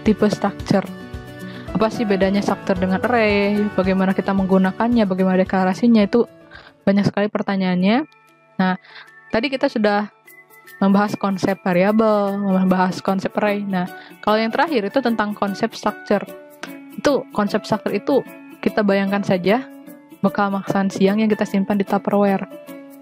tipe structure. Apa sih bedanya structure dengan array? Bagaimana kita menggunakannya? Bagaimana deklarasinya? Itu banyak sekali pertanyaannya. Nah, tadi kita sudah membahas konsep variabel, membahas konsep array. Nah, kalau yang terakhir itu tentang konsep structure. Itu konsep structure itu kita bayangkan saja bekal makan siang yang kita simpan di Tupperware.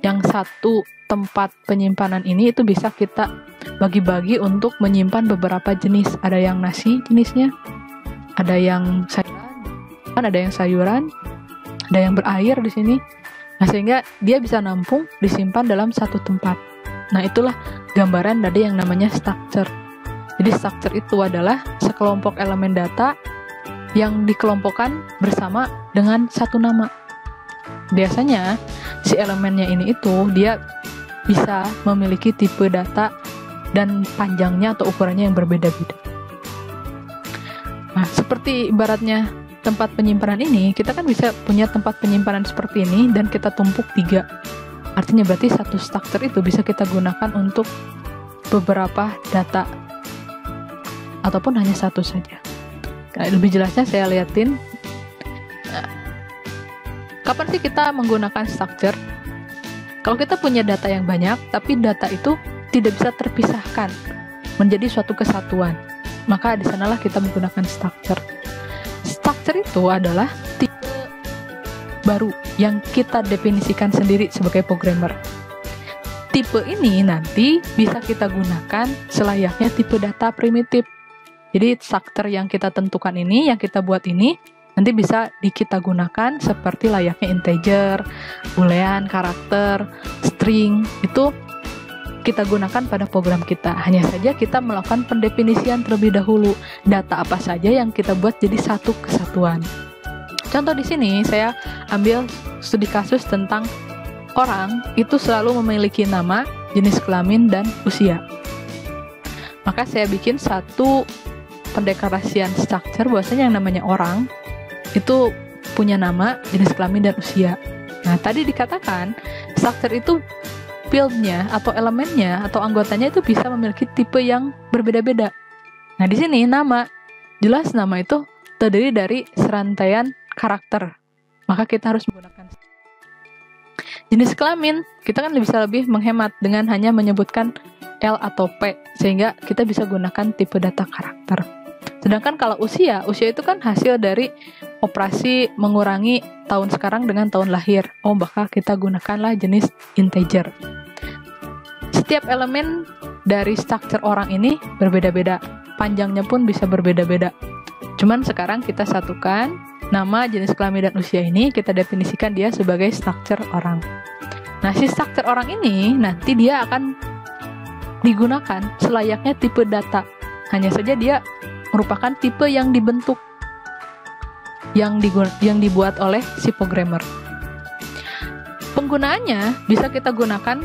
Yang satu tempat penyimpanan ini itu bisa kita bagi-bagi untuk menyimpan beberapa jenis. Ada yang nasi jenisnya, ada yang sayuran, ada yang berair di sini. Nah, sehingga dia bisa nampung, disimpan dalam satu tempat. Nah, itulah gambaran dari yang namanya structure. Jadi structure itu adalah sekelompok elemen data yang dikelompokkan bersama dengan satu nama. Biasanya si elemennya ini itu dia bisa memiliki tipe data dan panjangnya atau ukurannya yang berbeda-beda. Nah, seperti ibaratnya tempat penyimpanan ini, kita kan bisa punya tempat penyimpanan seperti ini dan kita tumpuk 3. Artinya berarti satu structure itu bisa kita gunakan untuk beberapa data ataupun hanya satu saja. Lebih jelasnya saya liatin. Nah, kapan sih kita menggunakan structure? Kalau kita punya data yang banyak, tapi data itu tidak bisa terpisahkan menjadi suatu kesatuan, maka di sanalah kita menggunakan structure. Structure itu adalah tipe baru yang kita definisikan sendiri sebagai programmer. Tipe ini nanti bisa kita gunakan selayaknya tipe data primitif. Jadi structure yang kita tentukan ini, yang kita buat ini, nanti bisa kita gunakan seperti layaknya integer, boolean, karakter, string, itu kita gunakan pada program kita. Hanya saja kita melakukan pendefinisian terlebih dahulu, data apa saja yang kita buat jadi satu kesatuan. Contoh di sini saya ambil studi kasus tentang orang itu selalu memiliki nama, jenis kelamin, dan usia. Maka saya bikin satu pendeklarasian structure bahwasanya yang namanya orang itu punya nama, jenis kelamin, dan usia. Nah, tadi dikatakan structure itu fieldnya atau elemennya atau anggotanya itu bisa memiliki tipe yang berbeda-beda. Nah, di sini nama, jelas nama itu terdiri dari serangkaian karakter. Maka kita harus menggunakan jenis kelamin. Kita kan bisa lebih menghemat dengan hanya menyebutkan L atau P, sehingga kita bisa gunakan tipe data karakter. Sedangkan kalau usia itu kan hasil dari operasi mengurangi tahun sekarang dengan tahun lahir. Maka kita gunakanlah jenis integer. Setiap elemen dari structure orang ini berbeda-beda. Panjangnya pun bisa berbeda-beda. Cuman sekarang kita satukan nama, jenis kelamin, dan usia ini, kita definisikan dia sebagai structure orang. Nah, si structure orang ini nanti dia akan digunakan selayaknya tipe data. Hanya saja dia merupakan tipe yang dibentuk, yang dibuat oleh si programmer. Penggunaannya bisa kita gunakan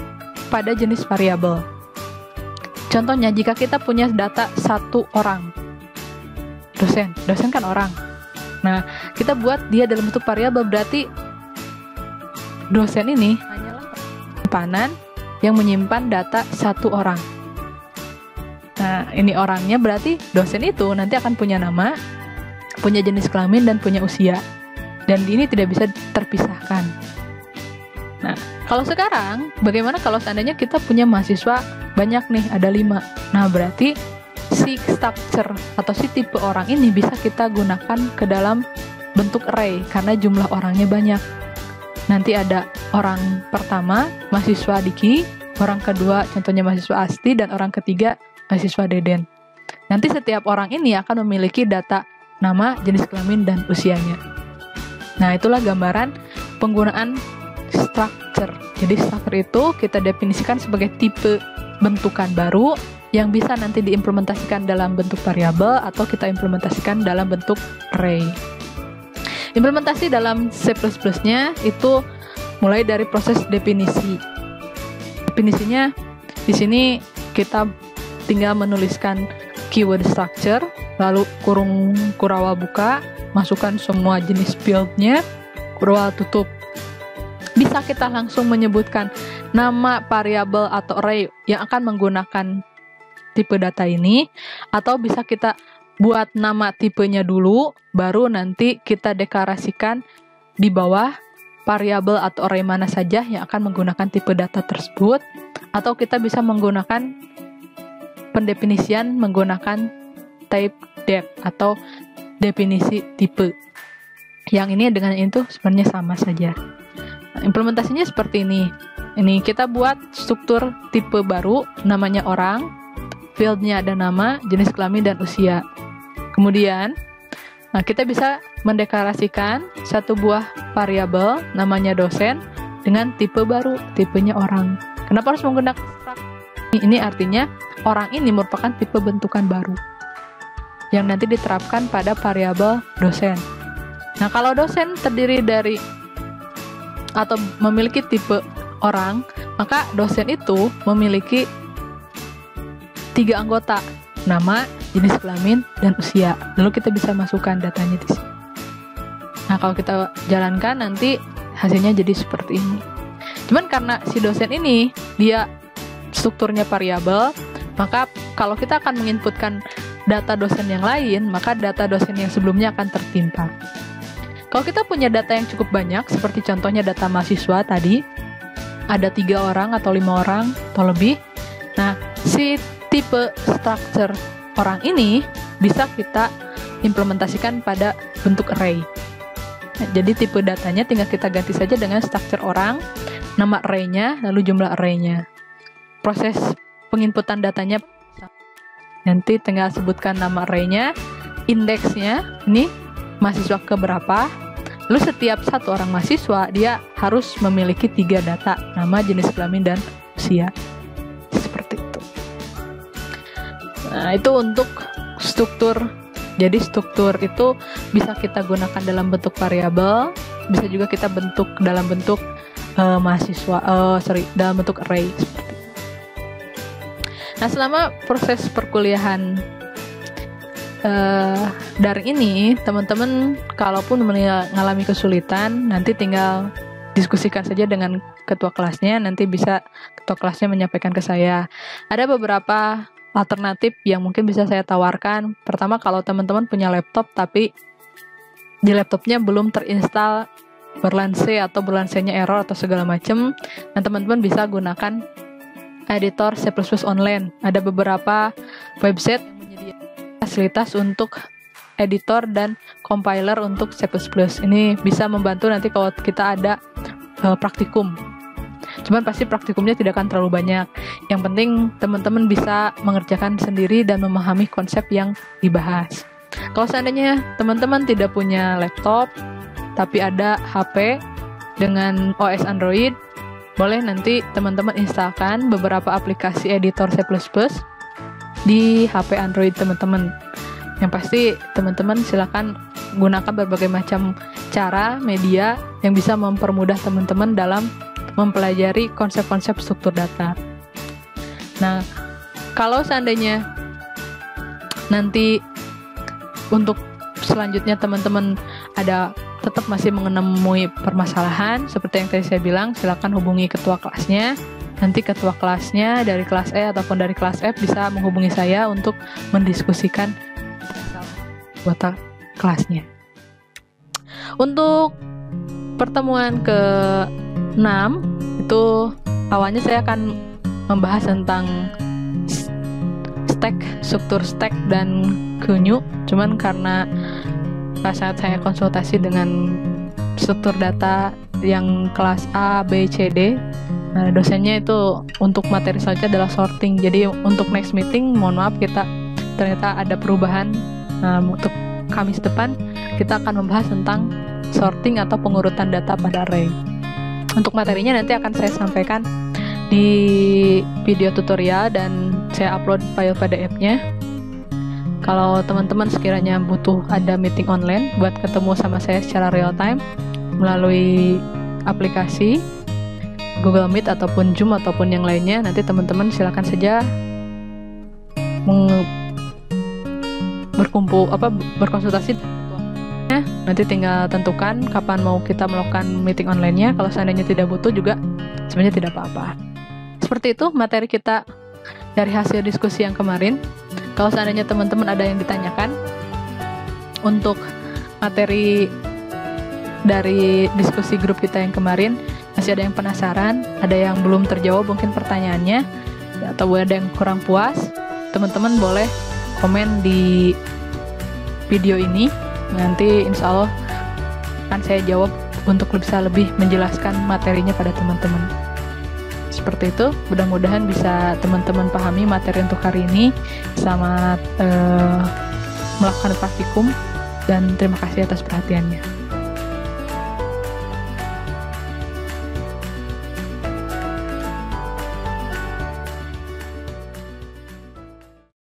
pada jenis variabel. Contohnya, jika kita punya data satu orang, dosen kan orang. Nah, kita buat dia dalam bentuk variabel, berarti dosen ini hanyalah penyimpanan yang menyimpan data satu orang. Nah, ini orangnya berarti dosen itu nanti akan punya nama, punya jenis kelamin, dan punya usia. Dan ini tidak bisa terpisahkan. Nah, kalau sekarang, bagaimana kalau seandainya kita punya mahasiswa banyak nih, ada 5. Nah, berarti si structure atau si tipe orang ini bisa kita gunakan ke dalam bentuk array, karena jumlah orangnya banyak. Nanti ada orang pertama, mahasiswa Diki, orang kedua, contohnya mahasiswa Asti, dan orang ketiga, mahasiswa Deden. Nanti setiap orang ini akan memiliki data nama, jenis kelamin, dan usianya. Nah, itulah gambaran penggunaan structure. Jadi structure itu kita definisikan sebagai tipe bentukan baru yang bisa nanti diimplementasikan dalam bentuk variabel atau kita implementasikan dalam bentuk array. Implementasi dalam C++-nya itu mulai dari proses definisi. Definisinya di sini kita tinggal menuliskan keyword structure, lalu kurung kurawal buka, masukkan semua jenis field-nya, kurawal tutup. Bisa kita langsung menyebutkan nama variabel atau array yang akan menggunakan tipe data ini, atau bisa kita buat nama tipenya dulu, baru nanti kita deklarasikan di bawah variabel atau array mana saja yang akan menggunakan tipe data tersebut, atau kita bisa menggunakan pendefinisian menggunakan type def atau definisi tipe. Yang ini dengan itu sebenarnya sama saja. Nah, implementasinya seperti ini. Ini kita buat struktur tipe baru, namanya orang, fieldnya ada nama, jenis kelamin, dan usia. Kemudian, nah kita bisa mendeklarasikan satu buah variabel, namanya dosen, dengan tipe baru, tipenya orang. Kenapa harus menggunakan struct? Ini artinya, orang ini merupakan tipe bentukan baru, yang nanti diterapkan pada variabel dosen. Nah, kalau dosen terdiri dari, atau memiliki tipe orang, maka dosen itu memiliki 3 anggota, nama, jenis kelamin, dan usia. Lalu kita bisa masukkan datanya di sini. Nah, kalau kita jalankan nanti hasilnya jadi seperti ini. Cuman karena si dosen ini dia strukturnya variabel, maka kalau kita akan menginputkan data dosen yang lain, maka data dosen yang sebelumnya akan tertimpa. Kalau kita punya data yang cukup banyak, seperti contohnya data mahasiswa tadi, ada 3 orang atau 5 orang atau lebih. Nah, si tipe structure orang ini bisa kita implementasikan pada bentuk array. Nah, jadi tipe datanya tinggal kita ganti saja dengan structure orang, nama array-nya, lalu jumlah array-nya. Proses penginputan datanya nanti tinggal sebutkan nama array-nya, indeksnya, ini mahasiswa keberapa. Lalu setiap satu orang mahasiswa dia harus memiliki 3 data, nama, jenis kelamin, dan usia. Seperti itu. Nah, itu untuk struktur. Jadi struktur itu bisa kita gunakan dalam bentuk variabel, bisa juga kita bentuk dalam bentuk dalam bentuk array. Seperti itu. Nah, selama proses perkuliahan dari ini, teman-teman kalaupun mengalami kesulitan, nanti tinggal diskusikan saja dengan ketua kelasnya, nanti bisa ketua kelasnya menyampaikan ke saya. Ada beberapa alternatif yang mungkin bisa saya tawarkan. Pertama, kalau teman-teman punya laptop tapi di laptopnya belum terinstal Berlance atau Berlance-nya error atau segala macam, nah teman-teman bisa gunakan editor C++ online. Ada beberapa website yang menyediakan fasilitas untuk editor dan compiler untuk C++. Ini bisa membantu nanti kalau kita ada praktikum. Cuman pasti praktikumnya tidak akan terlalu banyak. Yang penting teman-teman bisa mengerjakan sendiri dan memahami konsep yang dibahas. Kalau seandainya teman-teman tidak punya laptop, tapi ada HP dengan OS Android, boleh nanti teman-teman instalkan beberapa aplikasi editor C++ di HP Android teman-teman. Yang pasti teman-teman silakan gunakan berbagai macam cara, media yang bisa mempermudah teman-teman dalam mempelajari konsep-konsep struktur data. Nah, kalau seandainya nanti untuk selanjutnya teman-teman tetap masih menemui permasalahan seperti yang tadi saya bilang, silakan hubungi ketua kelasnya. Nanti ketua kelasnya dari kelas E ataupun dari kelas F bisa menghubungi saya untuk mendiskusikan anggota kelasnya. Untuk pertemuan ke-6 itu awalnya saya akan membahas tentang struktur stack dan GNU. Cuman karena saat saya konsultasi dengan struktur data yang kelas A, B, C, D, nah, dosennya itu untuk materi selanjutnya adalah sorting. Jadi untuk next meeting, mohon maaf kita ternyata ada perubahan. Untuk Kamis depan kita akan membahas tentang sorting atau pengurutan data pada array. Untuk materinya nanti akan saya sampaikan di video tutorial dan saya upload file PDF-nya. Kalau teman-teman sekiranya butuh ada meeting online buat ketemu sama saya secara real time melalui aplikasi Google Meet ataupun Zoom ataupun yang lainnya, nanti teman-teman silakan saja berkonsultasi. Nanti tinggal tentukan kapan mau kita melakukan meeting online-nya. Kalau seandainya tidak butuh juga sebenarnya tidak apa-apa. Seperti itu materi kita dari hasil diskusi yang kemarin. Kalau seandainya teman-teman ada yang ditanyakan, untuk materi dari diskusi grup kita yang kemarin, masih ada yang penasaran, ada yang belum terjawab mungkin pertanyaannya, atau ada yang kurang puas, teman-teman boleh komen di video ini. Nanti insya Allah akan saya jawab untuk bisa lebih menjelaskan materinya pada teman-teman. Seperti itu, mudah-mudahan bisa teman-teman pahami materi untuk hari ini. Selamat melakukan praktikum dan terima kasih atas perhatiannya.